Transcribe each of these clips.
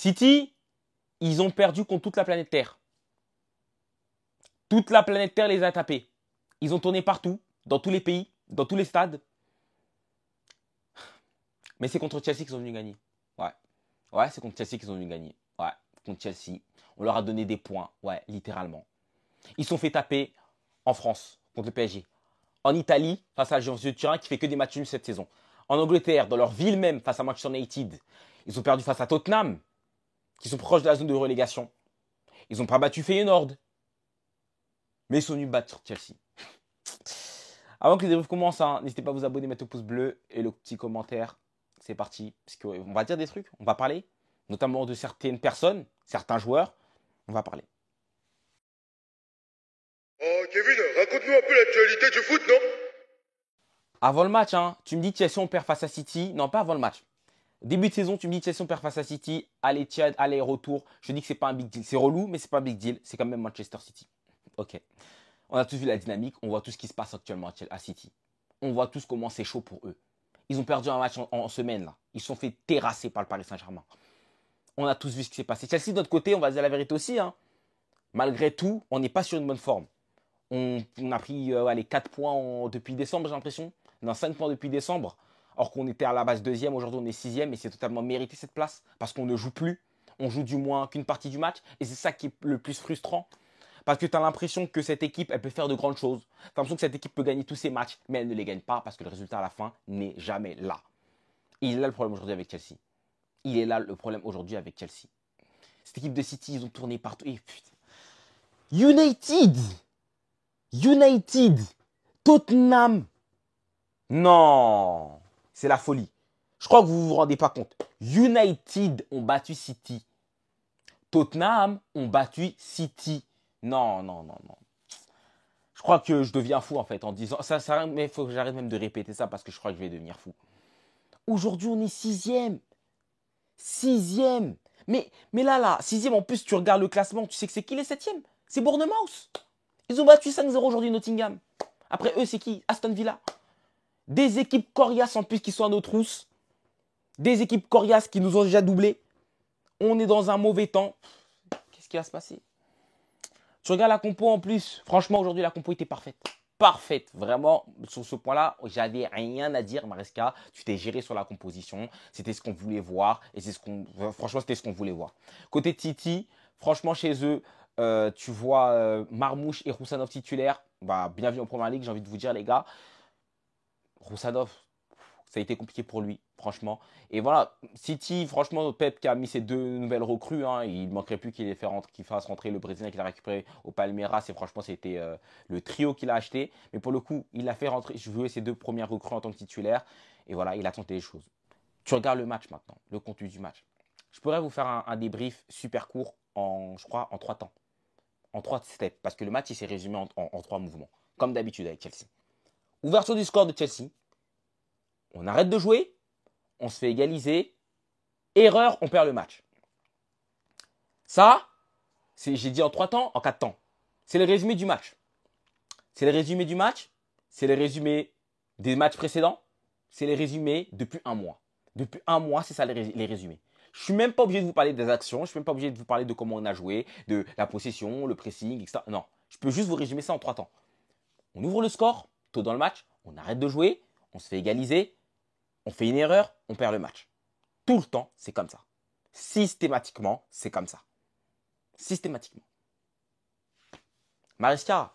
City, ils ont perdu contre toute la planète Terre. Toute la planète Terre les a tapés. Ils ont tourné partout, dans tous les pays, dans tous les stades. Mais c'est contre Chelsea qu'ils sont venus gagner. Ouais. Ouais, c'est contre Chelsea qu'ils sont venus gagner. Ouais, contre Chelsea. On leur a donné des points. Ouais, littéralement. Ils se sont fait taper en France contre le PSG. En Italie, face à la Juventus de Turin qui fait que des matchs nuls cette saison. En Angleterre, dans leur ville même, face à Manchester United. Ils ont perdu face à Tottenham, qui sont proches de la zone de relégation. Ils n'ont pas battu Feyenoord. Mais ils sont venus battre Chelsea. Avant que les débriefs commencent, hein, n'hésitez pas à vous abonner, mettre le pouce bleu et le petit commentaire. C'est parti. Parce qu'on va dire des trucs, on va parler. Notamment de certaines personnes, certains joueurs. On va parler. Oh Kevin, raconte-nous un peu l'actualité du foot, non? Avant le match, hein, tu me dis Chelsea on perd face à City. Non, pas avant le match. Début de saison, tu me dis Chelsea on perd face à City. Allez, Tchad, allez, retour. Je te dis que c'est pas un big deal. C'est relou, mais c'est pas un big deal. C'est quand même Manchester City. Ok. On a tous vu la dynamique. On voit tout ce qui se passe actuellement à City. On voit tous comment c'est chaud pour eux. Ils ont perdu un match en semaine, là. Ils se sont fait terrasser par le Paris Saint-Germain. On a tous vu ce qui s'est passé. Chelsea, de notre côté, on va dire la vérité aussi. Hein. Malgré tout, on n'est pas sur une bonne forme. On a pris les 4 points depuis décembre, j'ai l'impression. On a 5 points depuis décembre. Alors qu'on était à la base deuxième, aujourd'hui on est sixième et c'est totalement mérité cette place parce qu'on ne joue plus. On joue du moins qu'une partie du match et c'est ça qui est le plus frustrant. Parce que tu as l'impression que cette équipe, elle peut faire de grandes choses. Tu as l'impression que cette équipe peut gagner tous ses matchs, mais elle ne les gagne pas parce que le résultat à la fin n'est jamais là. Et il est là le problème aujourd'hui avec Chelsea. Il est là le problème aujourd'hui avec Chelsea. Cette équipe de City, ils ont tourné partout. Et putain. United, Tottenham. Non, c'est la folie. Je crois que vous ne vous rendez pas compte. United ont battu City. Tottenham ont battu City. Non. Je crois que je deviens fou en fait en disant ça, mais il faut que j'arrête même de répéter ça parce que je crois que je vais devenir fou. Aujourd'hui, on est sixième. Sixième. Mais là, sixième, en plus, tu regardes le classement, tu sais que c'est qui les septièmes? C'est Bournemouth. Ils ont battu 5-0 aujourd'hui Nottingham. Après eux, c'est qui? Aston Villa. Des équipes coriaces en plus qui sont à nos trousses. Des équipes coriaces qui nous ont déjà doublés. On est dans un mauvais temps. Qu'est-ce qui va se passer? Tu regardes la compo en plus. Franchement, aujourd'hui, la compo était parfaite. Parfaite. Vraiment, sur ce point-là, j'avais rien à dire, Maresca. Tu t'es géré sur la composition. C'était ce qu'on voulait voir. Et franchement, c'était ce qu'on voulait voir. Côté Titi, franchement, chez eux, tu vois Marmouche et Roussanov titulaires. Bah, bienvenue en Première Ligue, j'ai envie de vous dire, les gars. Roussanov, ça a été compliqué pour lui, franchement. Et voilà, City, franchement, Pep qui a mis ses 2 nouvelles recrues, hein, il ne manquerait plus qu'il fasse rentrer le Brésilien qu'il a récupéré au Palmeiras. Et franchement, c'était le trio qu'il a acheté. Mais pour le coup, il a fait rentrer, jouer ses 2 premières recrues en tant que titulaire. Et voilà, il a tenté les choses. Tu regardes le match maintenant, le contenu du match. Je pourrais vous faire un débrief super court je crois, en 3 temps. En 3 steps. Parce que le match, il s'est résumé en 3 mouvements. Comme d'habitude avec Chelsea. Ouverture du score de Chelsea. On arrête de jouer. On se fait égaliser. Erreur, on perd le match. Ça, j'ai dit en 3 temps, en 4 temps. C'est le résumé du match. C'est le résumé du match. C'est le résumé des matchs précédents. C'est les résumés depuis un mois. Depuis un mois, c'est ça les résumés. Je ne suis même pas obligé de vous parler des actions. Je ne suis même pas obligé de vous parler de comment on a joué, de la possession, le pressing, etc. Non, je peux juste vous résumer ça en 3 temps. On ouvre le score, tôt dans le match, on arrête de jouer, on se fait égaliser, on fait une erreur, on perd le match. Tout le temps, c'est comme ça. Systématiquement, c'est comme ça. Systématiquement. Maresca,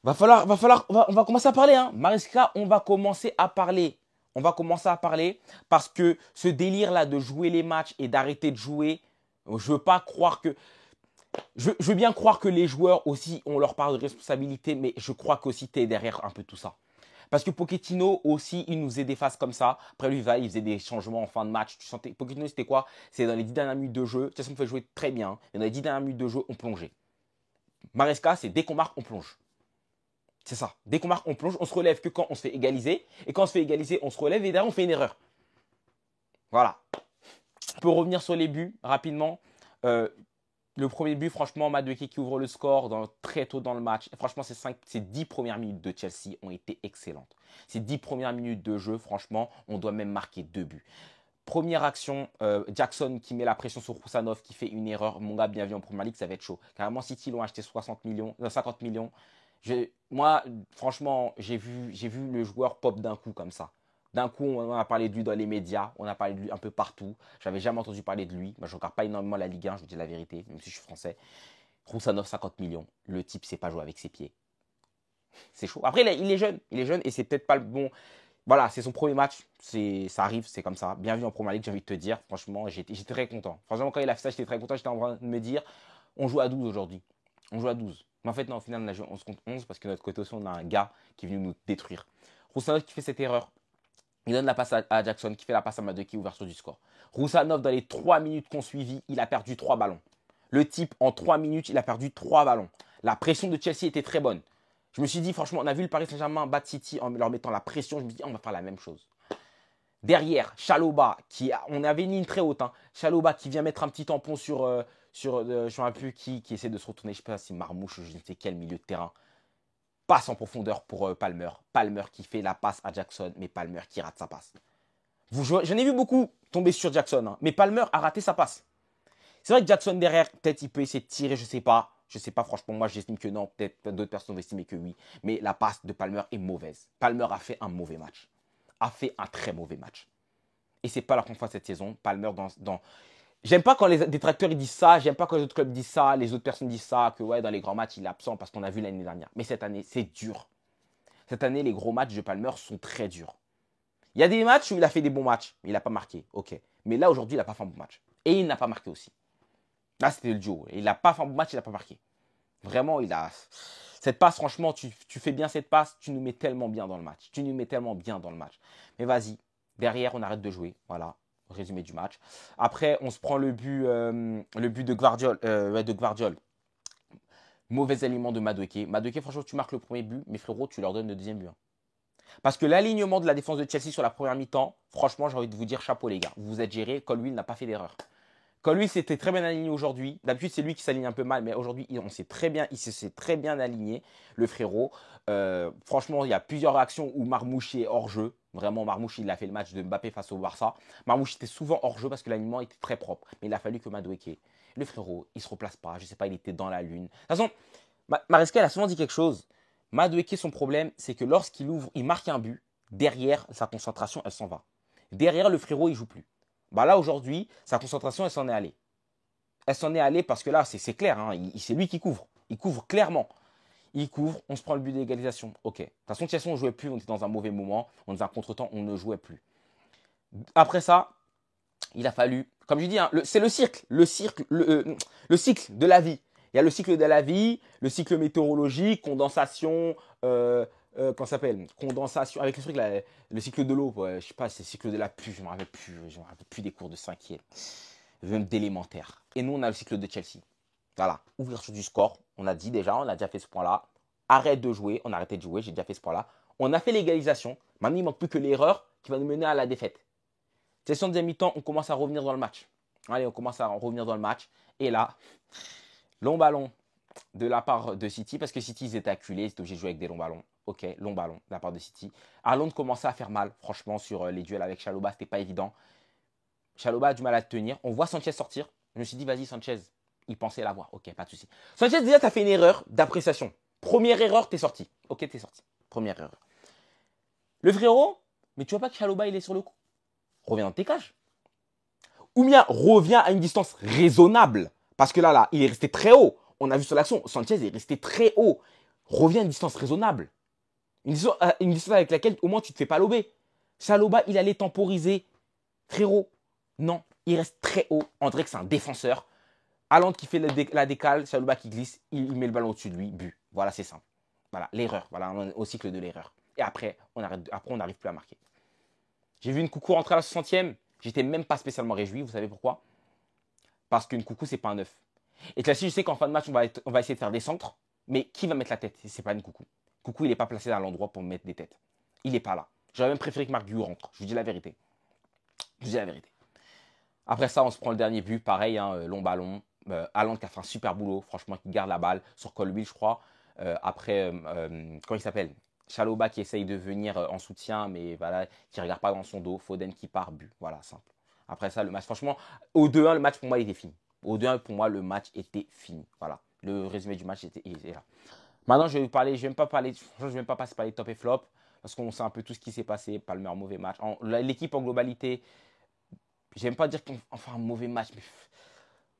on va commencer à parler. Hein. Maresca, on va commencer à parler. On va commencer à parler parce que ce délire-là de jouer les matchs et d'arrêter de jouer, je veux pas croire que... Je veux bien croire que les joueurs aussi ont leur part de responsabilité, mais je crois qu'aussi tu es derrière un peu tout ça. Parce que Pochettino aussi, il nous faisait des phases comme ça. Après lui, il faisait des changements en fin de match. Tu sentais, Pochettino, c'était quoi? C'est dans les 10 dernières minutes de jeu. De toute façon, on fait jouer très bien. Et dans les 10 dernières minutes de jeu, on plongeait. Maresca, c'est dès qu'on marque, on plonge. C'est ça. Dès qu'on marque, on plonge. On se relève que quand on se fait égaliser. Et quand on se fait égaliser, on se relève et derrière, on fait une erreur. Voilà. On peut revenir sur les buts rapidement. Le premier but, franchement, Madueke qui ouvre le score très tôt dans le match. Et franchement, ces 10 premières minutes de Chelsea ont été excellentes. Ces 10 premières minutes de jeu, franchement, on doit même marquer 2 buts. Première action, Jackson qui met la pression sur Roussanov, qui fait une erreur. Mon gars, bienvenue en Premier League, ça va être chaud. Carrément, City l'ont acheté 60 millions, 50 millions. Moi, franchement, j'ai vu le joueur pop d'un coup comme ça. D'un coup, on a parlé de lui dans les médias, on a parlé de lui un peu partout. J'avais jamais entendu parler de lui. Moi, je ne regarde pas énormément la Ligue 1, je vous dis la vérité, même si je suis français. Roussanov, 50 millions. Le type ne sait pas jouer avec ses pieds. C'est chaud. Après, il est jeune et c'est peut-être pas le bon. Voilà, c'est son premier match. Ça arrive, c'est comme ça. Bienvenue en Premier League, j'ai envie de te dire. Franchement, j'étais très content. Franchement, quand il a fait ça, j'étais très content. J'étais en train de me dire, on joue à 12 aujourd'hui. On joue à 12. Mais en fait, non, au final, on a joué 11 contre 11 parce que de notre côté aussi, on a un gars qui est venu nous détruire. Roussanov qui fait cette erreur. Il donne la passe à Jackson, qui fait la passe à Madueke, ouverture du score. Roussanov, dans les 3 minutes qu'on suivit, il a perdu 3 ballons. Le type, en 3 minutes, il a perdu 3 ballons. La pression de Chelsea était très bonne. Je me suis dit, franchement, on a vu le Paris Saint-Germain battre City en leur mettant la pression. Je me suis dit, on va faire la même chose. Derrière, Chalobah, on avait une ligne très haute. Hein. Chalobah qui vient mettre un petit tampon sur je ne sais plus qui essaie de se retourner. Je ne sais pas si c'est Marmouche ou je ne sais quel milieu de terrain. Passe en profondeur pour Palmer. Palmer qui fait la passe à Jackson, mais Palmer qui rate sa passe. J'en ai vu beaucoup tomber sur Jackson, hein, mais Palmer a raté sa passe. C'est vrai que Jackson derrière, peut-être il peut essayer de tirer, je sais pas. Je sais pas, franchement, moi j'estime que non. Peut-être d'autres personnes vont estimer que oui. Mais la passe de Palmer est mauvaise. Palmer a fait un mauvais match. A fait un très mauvais match. Et c'est pas la première fois cette saison. Palmer J'aime pas quand les détracteurs ils disent ça, j'aime pas quand les autres clubs disent ça, les autres personnes disent ça, que ouais, dans les grands matchs il est absent parce qu'on a vu l'année dernière. Mais cette année, c'est dur. Cette année, les gros matchs de Palmer sont très durs. Il y a des matchs où il a fait des bons matchs, mais il n'a pas marqué. Ok. Mais là, aujourd'hui, il n'a pas fait un bon match. Et il n'a pas marqué aussi. Là, c'était le duo. Il n'a pas fait un bon match, il n'a pas marqué. Vraiment, il a. Cette passe, franchement, tu fais bien cette passe, tu nous mets tellement bien dans le match. Tu nous mets tellement bien dans le match. Mais vas-y, derrière, on arrête de jouer. Voilà, résumé du match. Après, on se prend le but de Gvardiol. De Gvardiol. Mauvais alignement de Madueke. Madueke, franchement, tu marques le premier but, mais frérot, tu leur donnes le deuxième but. Hein. Parce que l'alignement de la défense de Chelsea sur la première mi-temps, franchement, j'ai envie de vous dire chapeau, les gars. Vous vous êtes gérés. Colwill n'a pas fait d'erreur. Colwill s'était très bien aligné aujourd'hui. D'habitude, c'est lui qui s'aligne un peu mal, mais aujourd'hui, il s'est très bien aligné, le frérot. Franchement, il y a plusieurs actions où Marmouche est hors jeu. Vraiment, Marmouche, il a fait le match de Mbappé face au Barça. Marmouche était souvent hors jeu parce que l'alignement était très propre. Mais il a fallu que Madueke, le frérot, il se replace pas. Je sais pas, il était dans la lune. De toute façon, Maresca, a souvent dit quelque chose. Madueke, son problème, c'est que lorsqu'il ouvre, il marque un but, derrière, sa concentration, elle s'en va. Derrière, le frérot, il joue plus. Bah là, aujourd'hui, sa concentration, elle s'en est allée. Elle s'en est allée parce que là, c'est clair, hein, c'est lui qui couvre. Il couvre clairement. Il couvre, on se prend le but d'égalisation. Ok. De toute façon, de toute façon, on ne jouait plus, on était dans un mauvais moment, on était un contre-temps, on ne jouait plus. Après ça, il a fallu, comme je dis, hein, c'est le cycle cycle de la vie. Il y a le cycle de la vie, le cycle météorologique, condensation, comment ça s'appelle? Condensation, avec le truc là, le cycle de l'eau, ouais, je sais pas, c'est le cycle de la pluie, je me rappelle plus des cours de cinquième, même d'élémentaire. Et nous, on a le cycle de Chelsea. Voilà, ouverture du score, on a déjà fait ce point-là. Arrête de jouer, on a arrêté de jouer, j'ai déjà fait ce point-là. On a fait l'égalisation, maintenant il ne manque plus que l'erreur qui va nous mener à la défaite. Session de deuxième mi-temps, on commence à revenir dans le match. Allez, on commence à revenir dans le match. Et là, long ballon de la part de City, parce que City, ils étaient acculés, ils étaient obligés de jouer avec des longs ballons. Ok, long ballon de la part de City. Haaland commençait à faire mal, franchement, sur les duels avec Chalobah, c'était pas évident. Chalobah a du mal à tenir. On voit Sanchez sortir. Je me suis dit, vas-y, Sanchez, il pensait l'avoir. Ok, pas de souci. Sanchez, déjà, tu as fait une erreur d'appréciation. Première erreur, t'es sorti. Ok, t'es sorti. Première erreur. Le frérot, mais tu vois pas que Chalobah, il est sur le coup. Reviens dans tes cages. Ou bien reviens à une distance raisonnable. Parce que là, il est resté très haut. On a vu sur l'action, Sanchez est resté très haut. Reviens à une distance raisonnable. Une distance avec laquelle au moins tu ne te fais pas lober. Chalobah, il allait temporiser. Frérot, non, il reste très haut. On dirait que c'est un défenseur. Haaland qui fait la décale, Chalobah qui glisse, il met le ballon au-dessus de lui, but. Voilà, c'est simple. Voilà, l'erreur. Voilà, on est au cycle de l'erreur. Et après, on n'arrive plus à marquer. J'ai vu une coucou rentrer à la 60e. J'étais même pas spécialement réjoui. Vous savez pourquoi? Parce qu'une coucou, c'est pas un œuf. Et là, si je sais qu'en fin de match, on va essayer de faire des centres. Mais qui va mettre la tête? C'est pas une coucou. Coucou, il n'est pas placé à l'endroit pour mettre des têtes. Il n'est pas là. J'aurais même préféré que Marc Guillou rentre. Je vous dis la vérité. Je vous dis la vérité. Après ça, on se prend le dernier but. Pareil, hein, long ballon. Haaland qui a fait un super boulot. Franchement, qui garde la balle sur Colwill, je crois. Après, comment il s'appelle? Chalobah qui essaye de venir en soutien, mais voilà, qui ne regarde pas dans son dos. Foden qui part, but. Voilà, simple. Après ça, le match, franchement, au 2-1, le match pour moi, il était fini. Au 2-1, pour moi, le match était fini. Voilà. Le résumé du match il était là. Maintenant, je vais parler, je vais même pas parler, franchement, je vais même pas passer par les top et flop, parce qu'on sait un peu tout ce qui s'est passé, pas le meilleur mauvais match. L'équipe en globalité, j'aime pas dire qu'on fait un mauvais match, mais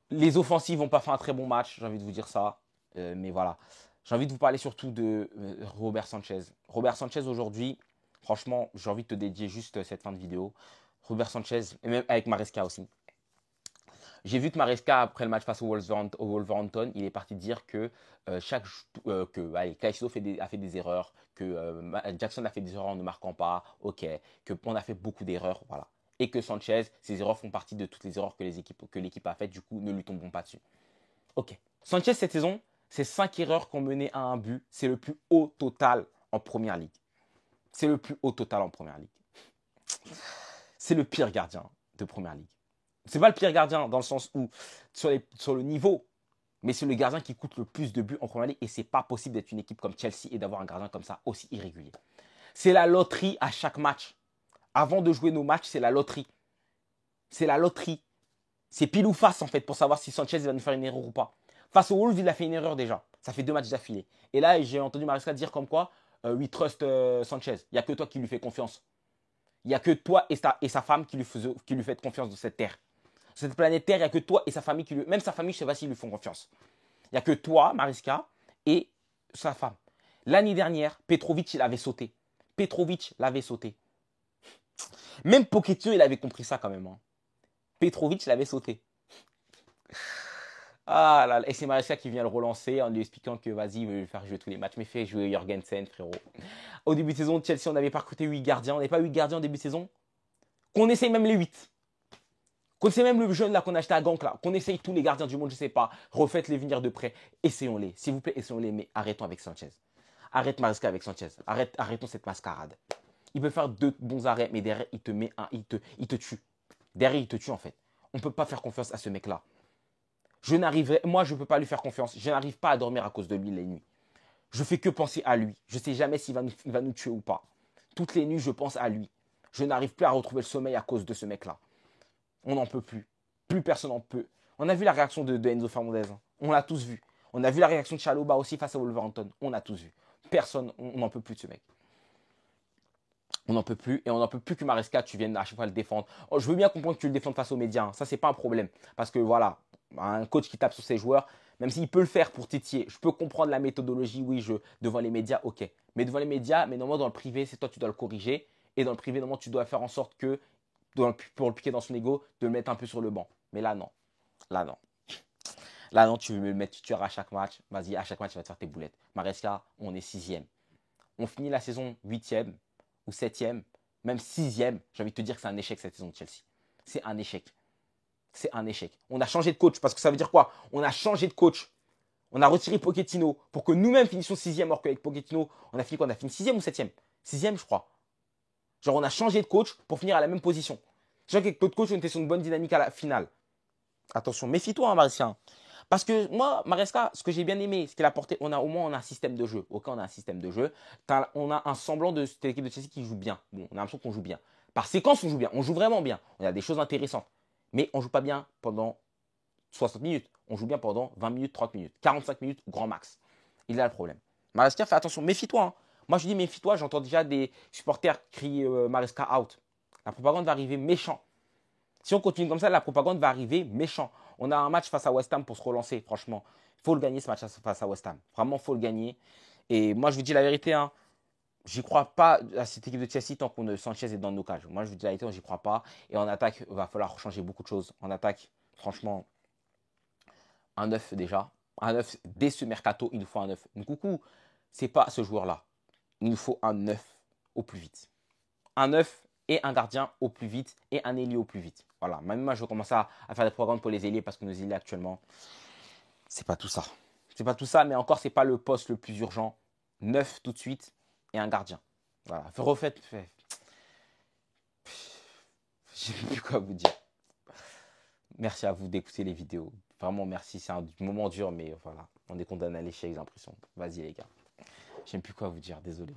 les offensives n'ont pas fait un très bon match, j'ai envie de vous dire ça. Mais voilà. J'ai envie de vous parler surtout de Robert Sanchez. Robert Sanchez aujourd'hui, franchement, j'ai envie de te dédier juste cette fin de vidéo. Robert Sanchez, et même avec Maresca aussi. J'ai vu que Maresca, après le match face au Wolverhampton, il est parti dire que Caicedo a fait des erreurs, que Jackson a fait des erreurs en ne marquant pas, ok, qu'on a fait beaucoup d'erreurs, voilà. Et que Sanchez, ces erreurs font partie de toutes les erreurs que l'équipe a faites, du coup, ne lui tombons pas dessus. Ok. Sanchez, cette saison, c'est 5 erreurs qui ont mené à un but. C'est le plus haut total en première ligue. C'est le plus haut total en première ligue. C'est le pire gardien de première ligue. C'est pas le pire gardien dans le sens où, sur le niveau, mais c'est le gardien qui coûte le plus de buts en première ligue. Et c'est pas possible d'être une équipe comme Chelsea et d'avoir un gardien comme ça aussi irrégulier. C'est la loterie à chaque match. Avant de jouer nos matchs, c'est la loterie. C'est la loterie. C'est pile ou face en fait pour savoir si Sanchez va nous faire une erreur ou pas. Face au Wolves, il a fait une erreur déjà. Ça fait 2 matchs d'affilée. Et là, j'ai entendu Maresca dire comme quoi we trust Sanchez. Il n'y a que toi qui lui fais confiance. Il n'y a que toi et sa femme qui lui faites confiance de cette terre. Cette planète Terre, il n'y a que toi et sa famille qui lui... Même sa famille, je ne sais pas s'ils lui font confiance. Il n'y a que toi, Maresca, et sa femme. L'année dernière, Petrovic, il avait sauté. Petrovic l'avait sauté. Même Pochettino, il avait compris ça quand même. Hein. Petrovic l'avait sauté. Ah là là, et c'est Maresca qui vient le relancer en lui expliquant que vas-y, il veut lui faire jouer tous les matchs. Mais fais jouer Jorgensen, frérot. Au début de saison, Chelsea, on n'avait pas recruté 8 gardiens. On n'avait pas 8 gardiens au début de saison. Qu'on essaye même les 8. Qu'on essaye même le jeune là qu'on a acheté à Gank là. Qu'on essaye tous les gardiens du monde, je sais pas. Refaites-les venir de près. Essayons-les. S'il vous plaît, essayons-les. Mais arrêtons avec Sanchez. Arrête Maresca avec Sanchez. Arrêtons cette mascarade. Il peut faire 2 bons arrêts, mais derrière, il te met il te tue. Derrière, il te tue en fait. On ne peut pas faire confiance à ce mec-là. Moi, je ne peux pas lui faire confiance. Je n'arrive pas à dormir à cause de lui les nuits. Je fais que penser à lui. Je ne sais jamais s'il va nous tuer ou pas. Toutes les nuits, je pense à lui. Je n'arrive plus à retrouver le sommeil à cause de ce mec-là. On n'en peut plus. Plus personne n'en peut. On a vu la réaction de Enzo Fernandez. Hein. On l'a tous vu. On a vu la réaction de Chalobah aussi face à Wolverhampton. On a tous vu. Personne, on n'en peut plus de ce mec. On n'en peut plus. Et on n'en peut plus que Maresca, tu viennes à chaque fois le défendre. Oh, je veux bien comprendre que tu le défendes face aux médias. Hein. Ça, c'est pas un problème. Parce que voilà, un coach qui tape sur ses joueurs, même s'il peut le faire pour titiller, je peux comprendre la méthodologie, oui, devant les médias, ok. Mais devant les médias, mais normalement dans le privé, c'est toi tu dois le corriger. Et dans le privé, normalement, tu dois faire en sorte que, pour le piquer dans son ego, de le mettre un peu sur le banc. Mais là, non. Là, non. Là, non, tu veux me le mettre titulaire à chaque match. Vas-y, à chaque match, tu vas te faire tes boulettes. Maresca, on est 6e. On finit la saison 8e ou 7e, même 6e. J'ai envie de te dire que c'est un échec cette saison de Chelsea. C'est un échec. C'est un échec. On a changé de coach parce que ça veut dire quoi? On a changé de coach. On a retiré Pochettino pour que nous-mêmes finissions 6e, alors qu'avec Pochettino, on a fini quoi? On a fini 6e ou 7e? 6e, je crois. Genre, on a changé de coach pour finir à la même position. Je vois qu'avec l'autre coach, on était sur une bonne dynamique à la finale. Attention, méfie-toi, hein, Maresca. Parce que moi, Maresca, ce que j'ai bien aimé, ce qu'il a apporté, au moins on a un système de jeu. Ok, on a un système de jeu. On a un semblant de cette équipe de Chelsea qui joue bien. Bon, on a l'impression qu'on joue bien. Par séquence, on joue bien. On joue vraiment bien. On a des choses intéressantes. Mais on ne joue pas bien pendant 60 minutes. On joue bien pendant 20 minutes, 30 minutes, 45 minutes, grand max. Il a le problème. Maresca, fais attention, méfie-toi. Hein. Moi, je dis méfie-toi, j'entends déjà des supporters crier Maresca out. La propagande va arriver méchant. Si on continue comme ça, la propagande va arriver méchant. On a un match face à West Ham pour se relancer, franchement. Il faut le gagner ce match face à West Ham. Vraiment, il faut le gagner. Et moi, je vous dis la vérité, hein, j'y crois pas à cette équipe de Chelsea tant qu'on Sanchez est dans nos cages. Moi, je vous dis la vérité, j'y crois pas. Et en attaque, il va falloir changer beaucoup de choses. En attaque, franchement, un 9 déjà. Un 9, dès ce mercato, il nous faut un 9. Coucou, c'est pas ce joueur-là. Il nous faut un 9 au plus vite. Un 9 et un gardien au plus vite et un ailier au plus vite. Voilà, même moi je vais commencer à faire des programmes pour les ailiers parce que nos ailiers actuellement, c'est pas tout ça. C'est pas tout ça, mais encore c'est pas le poste le plus urgent. 9 tout de suite et un gardien. Voilà, refaites. Je sais plus quoi vous dire. Merci à vous d'écouter les vidéos. Vraiment merci, c'est un moment dur, mais voilà, on est condamné à l'échec, j'ai l'impression. Vas-y les gars. Je sais plus quoi vous dire, désolé.